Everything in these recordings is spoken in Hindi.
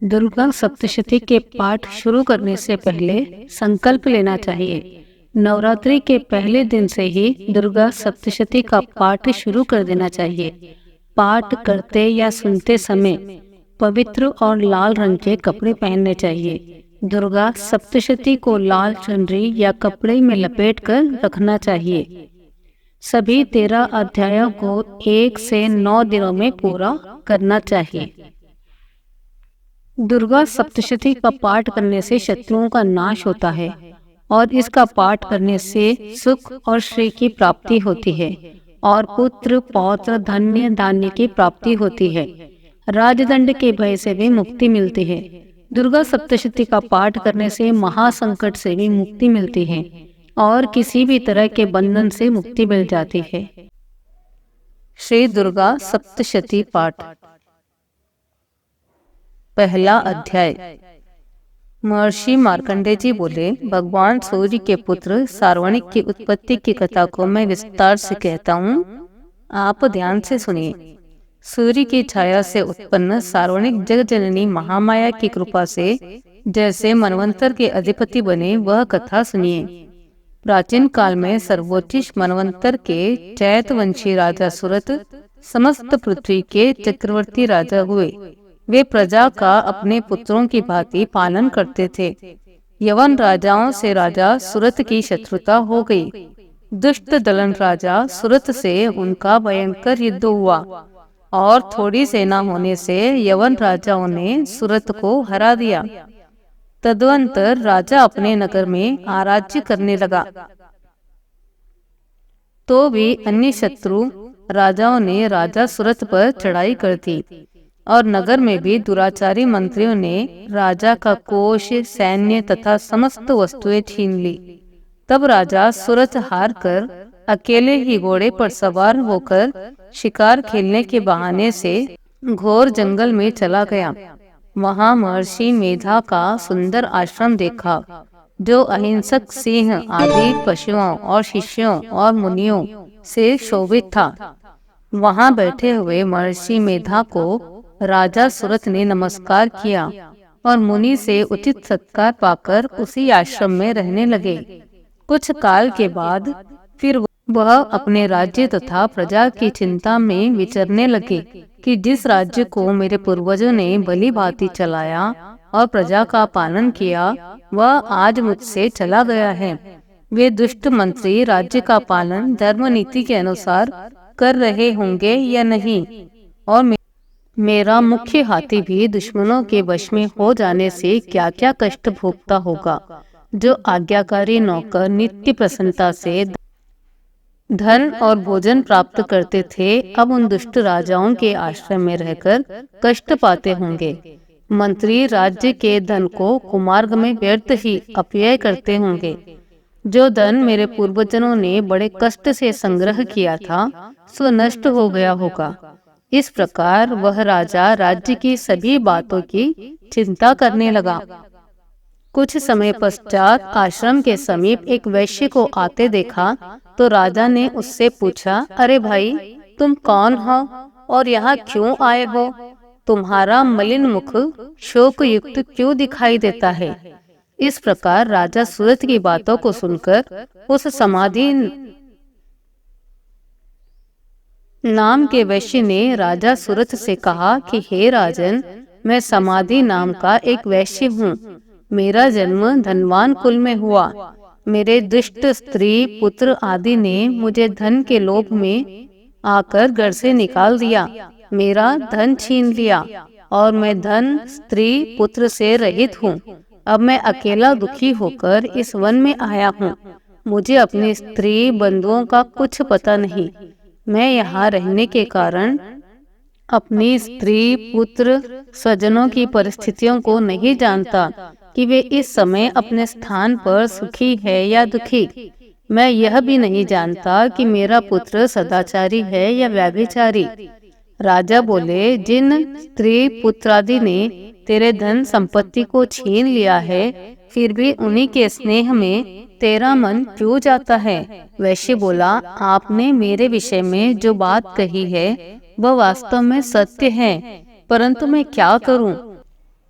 दुर्गा सप्तशती के पाठ शुरू करने से पहले संकल्प लेना चाहिए। नवरात्रि के पहले दिन से ही दुर्गा सप्तशती का पाठ शुरू कर देना चाहिए। पाठ करते या सुनते समय पवित्र और लाल रंग के कपड़े पहनने चाहिए। दुर्गा सप्तशती को लाल चुनरी या कपड़े में लपेट कर रखना चाहिए। सभी 13 अध्यायों को 1 से 9 दिनों में पूरा करना चाहिए। दुर्गा सप्तशती का पाठ करने से शत्रुओं का नाश होता है और इसका पाठ करने से सुख और श्री की प्राप्ति होती है और पुत्र पौत्र धन्य धान्य की प्राप्ति होती है। राजदंड के भय से भी मुक्ति मिलती है। दुर्गा सप्तशती का पाठ करने से महासंकट से भी मुक्ति मिलती है और किसी भी तरह के बंधन से मुक्ति मिल जाती है। श्री दुर्गा सप्तशती पाठ। पहला अध्याय। महर्षि मार्कंडेय जी बोले, भगवान सूर्य के पुत्र सार्वणिक की उत्पत्ति की कथा को मैं विस्तार से कहता हूँ, आप ध्यान से सुनिए। सूर्य की छाया से उत्पन्न सार्वणिक जगजननी महामाया की कृपा से जैसे मनवंतर के अधिपति बने, वह कथा सुनिए। प्राचीन काल में सर्वोच्च मनवंतर के चैतवंशी राजा सुरत समस्त पृथ्वी के चक्रवर्ती राजा हुए। वे प्रजा का अपने पुत्रों की भांति पालन करते थे। यवन राजाओं से राजा सुरत की शत्रुता हो गई। दुष्ट दलन राजा सुरत से उनका भयंकर युद्ध हुआ और थोड़ी सेना होने से यवन राजाओं ने सुरत को हरा दिया। तदनंतर राजा अपने नगर में आराज्य करने लगा, तो भी अन्य शत्रु राजाओं ने राजा सुरत पर चढ़ाई कर दी और नगर में भी दुराचारी मंत्रियों ने राजा का कोष, सैन्य तथा समस्त वस्तुएं छीन ली। तब राजा सुरत हार कर अकेले ही घोड़े पर सवार होकर शिकार खेलने के बहाने से घोर जंगल में चला गया। वहां महर्षि मेधा का सुंदर आश्रम देखा, जो अहिंसक सिंह आदि पशुओं और शिष्यों और मुनियों से शोभित था। वहां बैठे हुए महर्षि मेधा को राजा सुरत ने नमस्कार किया और मुनि से उचित सत्कार पाकर उसी आश्रम में रहने लगे। कुछ काल के बाद फिर वह अपने राज्य तथा प्रजा की चिंता में विचरने लगे कि जिस राज्य को मेरे पूर्वजों ने भली भांति चलाया और प्रजा का पालन किया, वह आज मुझसे चला गया है। वे दुष्ट मंत्री राज्य का पालन धर्म नीति के अनुसार कर रहे होंगे या नहीं, और मेरा मुख्य हाथी भी दुश्मनों के वश में हो जाने से क्या क्या कष्ट भोगता होगा। जो आज्ञाकारी नौकर नित्य प्रसन्नता से धन और भोजन प्राप्त करते थे, अब उन दुष्ट राजाओं के आश्रम में रहकर कष्ट पाते होंगे। मंत्री राज्य के धन को कुमार्ग में व्यर्थ ही अपव्यय करते होंगे। जो धन मेरे पूर्वजों ने बड़े कष्ट से संग्रह किया था, सो नष्ट हो गया होगा। इस प्रकार वह राजा राज्य की सभी बातों की चिंता करने लगा। कुछ समय पश्चात आश्रम के समीप एक वैश्य को आते देखा, तो राजा ने उससे पूछा, अरे भाई, तुम कौन हो और यहाँ क्यों आए हो? तुम्हारा मलिन मुख शोक युक्त क्यों दिखाई देता है? इस प्रकार राजा सुरत की बातों को सुनकर उस समाधि नाम के वैश्य ने राजा सुरत से कहा कि हे राजन, मैं समाधि नाम का एक वैश्य हूँ। मेरा जन्म धनवान कुल में हुआ। मेरे दुष्ट स्त्री पुत्र आदि ने मुझे धन के लोभ में आकर घर से निकाल दिया, मेरा धन छीन लिया और मैं धन स्त्री पुत्र से रहित हूँ। अब मैं अकेला दुखी होकर इस वन में आया हूँ। मुझे अपनी स्त्री बंधुओं का कुछ पता नहीं। मैं यहाँ रहने के कारण अपनी स्त्री पुत्र स्वजनों की परिस्थितियों को नहीं जानता कि वे इस समय अपने स्थान पर सुखी है या दुखी। मैं यह भी नहीं जानता कि मेरा पुत्र सदाचारी है या व्यभिचारी। राजा बोले, जिन स्त्री पुत्रादि ने तेरे धन संपत्ति को छीन लिया है, फिर भी उन्हीं के स्नेह में तेरा मन क्यों जाता है? वैश्य बोला, आपने मेरे विषय में जो बात कही है वह वास्तव में सत्य है, परंतु मैं क्या करूं?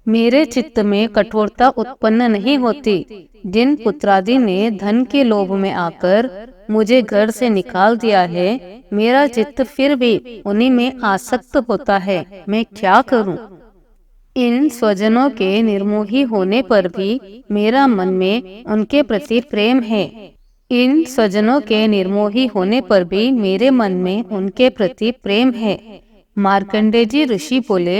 मेरे चित्त में कठोरता उत्पन्न नहीं होती। जिन पुत्रादि ने धन के लोभ में आकर मुझे घर से निकाल दिया है, मेरा चित्त फिर भी उन्हीं में आसक्त होता है। मैं क्या करूं? इन स्वजनों के निर्मोही होने पर भी मेरा मन में उनके प्रति प्रेम है। इन स्वजनों के निर्मोही होने पर भी मेरे मन में उनके प्रति प्रेम है। मार्कंडेय जी ऋषि बोले,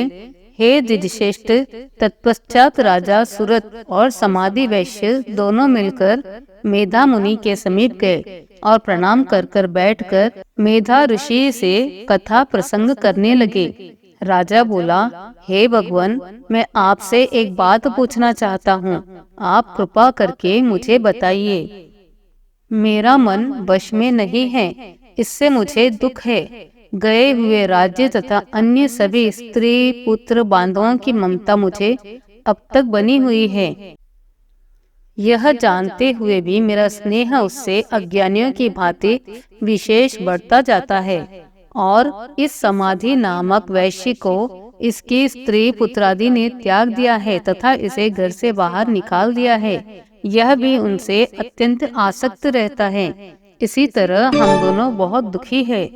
हे द्विजश्रेष्ठ, तत्पश्चात राजा सुरत और समाधि वैश्य दोनों मिलकर मेधा मुनि के समीप गए और प्रणाम कर कर बैठकर मेधा ऋषि से कथा प्रसंग करने लगे। राजा बोला, हे भगवान, मैं आपसे एक बात पूछना चाहता हूँ। आप कृपा करके मुझे बताइए। मेरा मन वश में नहीं है, इससे मुझे दुख है। गए हुए राज्य तथा अन्य सभी स्त्री पुत्र बांधवों की ममता मुझे अब तक बनी हुई है। यह जानते हुए भी मेरा स्नेह उससे अज्ञानियों की भांति विशेष बढ़ता जाता है और इस समाधि नामक वैश्य को इसकी स्त्री पुत्रादि ने त्याग दिया है तथा इसे घर से बाहर निकाल दिया है। यह भी उनसे अत्यंत आसक्त रहता है। इसी तरह हम दोनों बहुत दुखी है।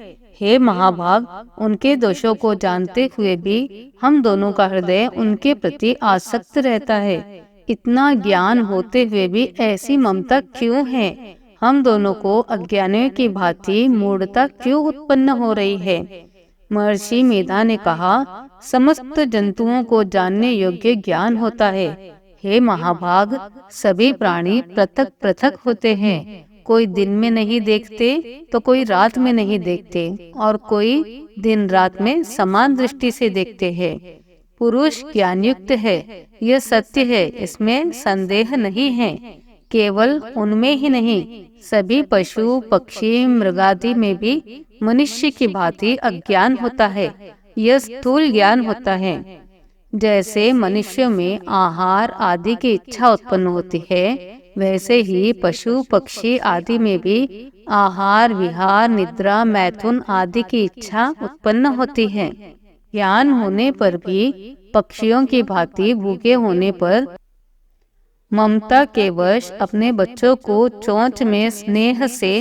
हे महाभाग, उनके दोषों को जानते हुए भी हम दोनों का हृदय उनके प्रति आसक्त रहता है। इतना ज्ञान होते हुए भी ऐसी ममता क्यों है? हम दोनों को अज्ञानियों की भांति मूढ़ता क्यों उत्पन्न हो रही है? महर्षि मेधा ने कहा, समस्त जंतुओं को जानने योग्य ज्ञान होता है। हे महाभाग, सभी प्राणी पृथक पृथक होते हैं। कोई दिन में नहीं देखते तो कोई रात में नहीं देखते और कोई दिन रात में समान दृष्टि से देखते हैं। पुरुष ज्ञानयुक्त है, यह सत्य है, इसमें संदेह नहीं है। केवल उनमें ही नहीं, सभी पशु पक्षी मृगादि में भी मनुष्य की भांति अज्ञान होता है। यह स्थूल ज्ञान होता है। जैसे मनुष्य में आहार आदि की इच्छा उत्पन्न होती है, वैसे ही पशु पक्षी आदि में भी आहार विहार निद्रा मैथुन आदि की इच्छा उत्पन्न होती है। ज्ञान होने पर भी पक्षियों की भांति भूखे होने पर ममता के वश अपने बच्चों को चोंच में स्नेह से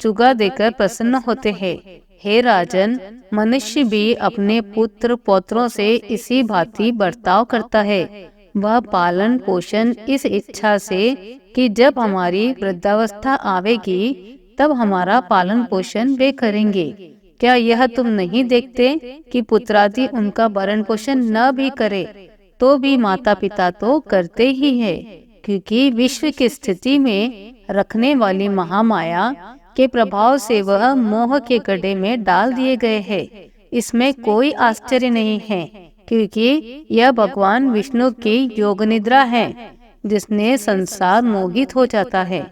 चुगा देकर प्रसन्न होते हैं। हे राजन, मनुष्य भी अपने पुत्र पौत्रों से इसी भांति बर्ताव करता है। वह पालन पोषण इस इच्छा से कि जब हमारी वृद्धावस्था आवेगी तब हमारा पालन पोषण वे करेंगे। क्या यह तुम नहीं देखते कि पुत्रादि उनका भरण पोषण न भी करे तो भी माता पिता तो करते ही है, क्योंकि विश्व की स्थिति में रखने वाली महामाया के प्रभाव से वह मोह के गड्ढे में डाल दिए गए हैं। इसमें कोई आश्चर्य नहीं है, क्योंकि यह भगवान विष्णु की योग निद्रा है जिसने संसार मोहित हो जाता है।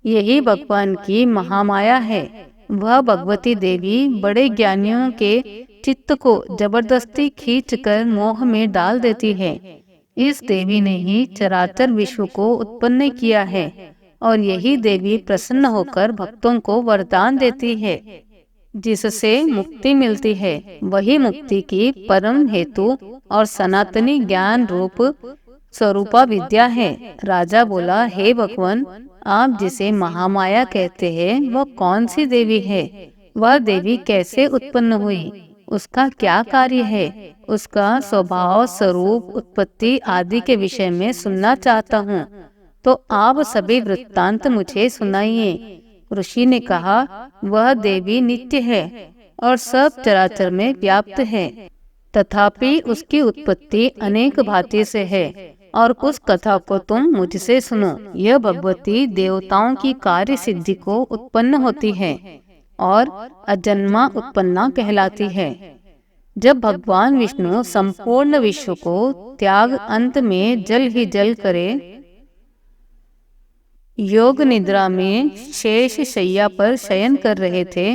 यही भगवान की महामाया है। वह भगवती देवी बड़े ज्ञानियों के चित्त को जबरदस्ती खींचकर मोह में डाल देती है। इस देवी ने ही चराचर विश्व को उत्पन्न किया है और यही देवी प्रसन्न होकर भक्तों को वरदान देती है जिससे मुक्ति मिलती है। वही मुक्ति की परम हेतु और सनातनी ज्ञान रूप स्वरूपा विद्या है। राजा बोला, हे भगवान, आप जिसे महामाया कहते हैं वह कौन सी देवी है? वह देवी कैसे उत्पन्न हुई? उसका क्या कार्य है? उसका स्वभाव स्वरूप उत्पत्ति आदि के विषय में सुनना चाहता हूँ, तो आप सभी वृत्तांत मुझे सुनाइए। ऋषि ने कहा, वह देवी नित्य है और सब चराचर में व्याप्त है, तथापि उसकी उत्पत्ति अनेक भांति से है और उस कथा को तुम मुझसे सुनो। यह भगवती देवताओं की कार्य सिद्धि को उत्पन्न होती है और अजन्मा उत्पन्ना कहलाती है। जब भगवान विष्णु संपूर्ण विश्व को त्याग अंत में जल ही जल करे, योग निद्रा में शेष शैया पर शयन कर रहे थे,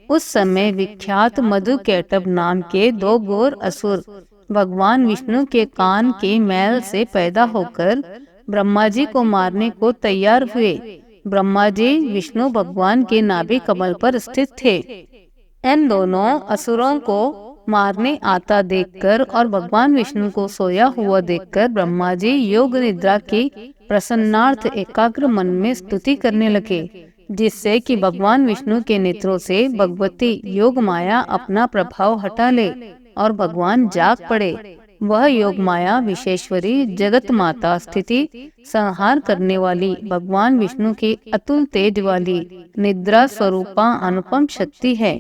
उस समय विख्यात मधुकैटभ नाम के 2 घोर असुर भगवान विष्णु के कान के मैल से पैदा होकर ब्रह्मा जी को मारने को तैयार हुए। ब्रह्मा जी विष्णु भगवान के नाभि कमल पर स्थित थे। इन दोनों असुरों को मारने आता देखकर और भगवान विष्णु को सोया हुआ देखकर ब्रह्मा जी योग निद्रा की प्रसन्नार्थ एकाग्र मन में स्तुति करने लगे, जिससे कि भगवान विष्णु के नेत्रों से भगवती योग माया अपना प्रभाव हटा ले और भगवान जाग पड़े। वह योग माया विशेश्वरी जगत माता स्थिति संहार करने वाली भगवान विष्णु की अतुल तेज वाली निद्रा स्वरूपा अनुपम शक्ति है।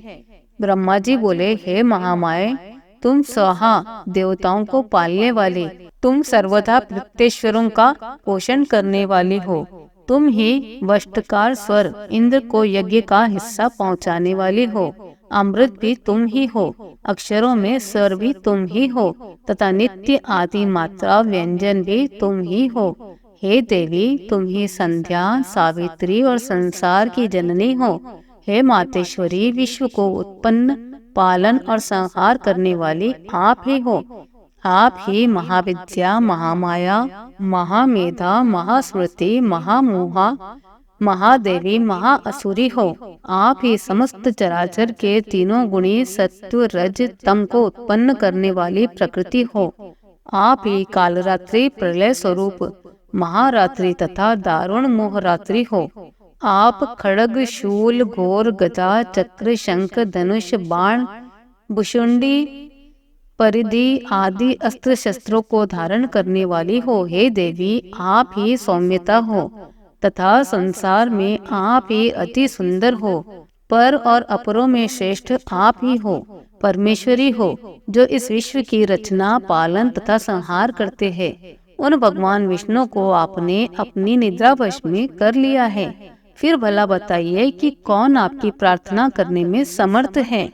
ब्रह्मा जी बोले, हे महामाये, तुम स्वाहा देवताओं को पालने वाले, तुम सर्वथा प्रत्येश्वरों का पोषण करने वाली हो। तुम ही वष्टकार स्वर इंद्र को यज्ञ का हिस्सा पहुंचाने वाली हो। अमृत भी तुम ही हो, अक्षरों में स्वर भी तुम ही हो तथा नित्य आदि मात्रा व्यंजन भी तुम ही हो। हे देवी, तुम ही संध्या, सावित्री और संसार की जननी हो। हे मातेश्वरी, विश्व को उत्पन्न, पालन और संहार करने वाली आप ही हो। आप ही महाविद्या, महामाया, महामेधा, महास्मृति, महामोहा, महादेवी, महाअसुरी हो। आप ही समस्त चराचर के तीनों गुणी सत्व रज तम को उत्पन्न करने वाली प्रकृति हो। आप ही कालरात्रि प्रलय स्वरूप महारात्रि तथा दारुण मोहरात्रि हो। आप खड्ग, शूल, घोर, गदा, चक्र, शंख, धनुष, बाण, भुशुंडी, परिधि आदि अस्त्र शस्त्रों को धारण करने वाली हो। हे देवी, आप ही सौम्यता हो तथा संसार में आप ही अति सुंदर हो। पर और अपरों में श्रेष्ठ आप ही हो। परमेश्वरी हो, जो इस विश्व की रचना, पालन तथा संहार करते हैं। उन भगवान विष्णु को आपने अपनी निद्रावश में कर लिया है। फिर भला बताइए कि कौन आपकी प्रार्थना करने में समर्थ है,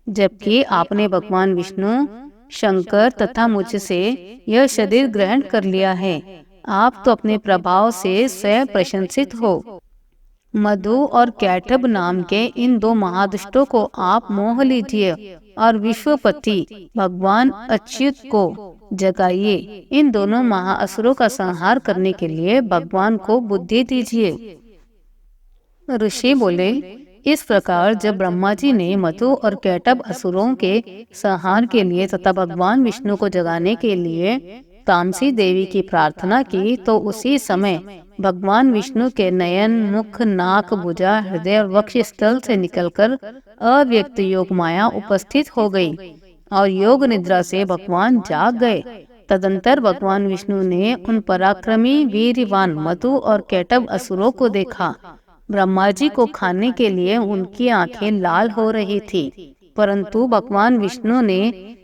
जबकि आपने भगवान विष्णु, शंकर तथा मुझसे यह शरीर ग्रहण कर लिया है। आप तो अपने प्रभाव से स्वयं प्रशंसित हो। मधु और कैटभ नाम के इन दो महादुष्टों को आप मोह लीजिए और विश्वपति भगवान अच्युत को जगाइए। इन दोनों महाअसुरों का संहार करने के लिए भगवान को बुद्धि दीजिए। ऋषि बोले, इस प्रकार जब ब्रह्मा जी ने मधु और कैटभ असुरों के संहार के लिए तथा भगवान विष्णु को जगाने के लिए तामसी देवी की प्रार्थना की, तो उसी समय भगवान विष्णु के नयन, मुख, नाक, भुजा, हृदय और वक्ष स्थल से निकलकर अव्यक्त योग माया उपस्थित हो गई और योग निद्रा से भगवान जाग गए। तदंतर भगवान विष्णु ने उन पराक्रमी वीरवान मधु और कैटभ असुरों को देखा। ब्रह्मा जी को खाने के लिए उनकी आंखें लाल हो रही थी, परंतु भगवान विष्णु ने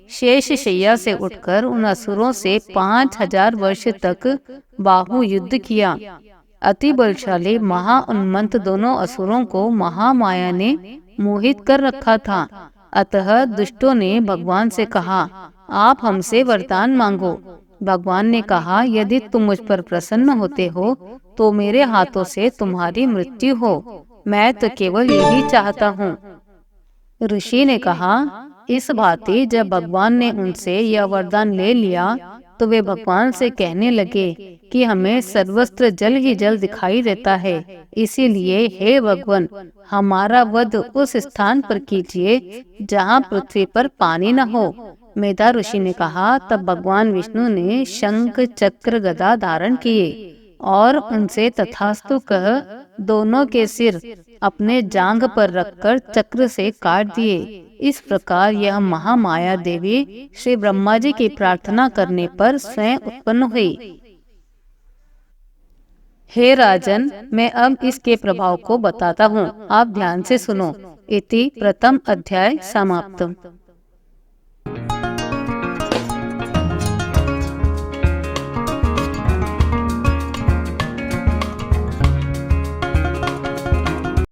शेष शैया से उठकर उन असुरों से 5000 वर्ष तक बाहु युद्ध किया। अति बलशाली महाउन्मत्त दोनों असुरों को महामाया ने मोहित कर रखा था। अतः दुष्टों ने भगवान से कहा, आप हमसे वरदान मांगो। भगवान ने कहा, यदि तुम मुझ पर प्रसन्न होते हो तो मेरे हाथों से तुम्हारी मृत्यु हो। मैं तो केवल यही चाहता हूँ। ऋषि ने कहा, इस भांति जब भगवान ने उनसे यह वरदान ले लिया तो वे भगवान से कहने लगे कि हमें सर्वत्र जल ही जल दिखाई देता है, इसीलिए हे भगवान, हमारा वध उस स्थान पर कीजिए जहाँ पृथ्वी पर पानी न हो। मेधा ऋषि ने कहा, तब भगवान विष्णु ने शंख, चक्र, गदा धारण किए और उनसे तथास्तु कह दोनों के सिर अपने जांघ पर रखकर चक्र से काट दिए। इस प्रकार यह महामाया देवी श्री ब्रह्मा जी की प्रार्थना करने पर स्वयं उत्पन्न हुई। हे राजन, मैं अब इसके प्रभाव को बताता हूँ, आप ध्यान से सुनो। इति प्रथम अध्याय समाप्त।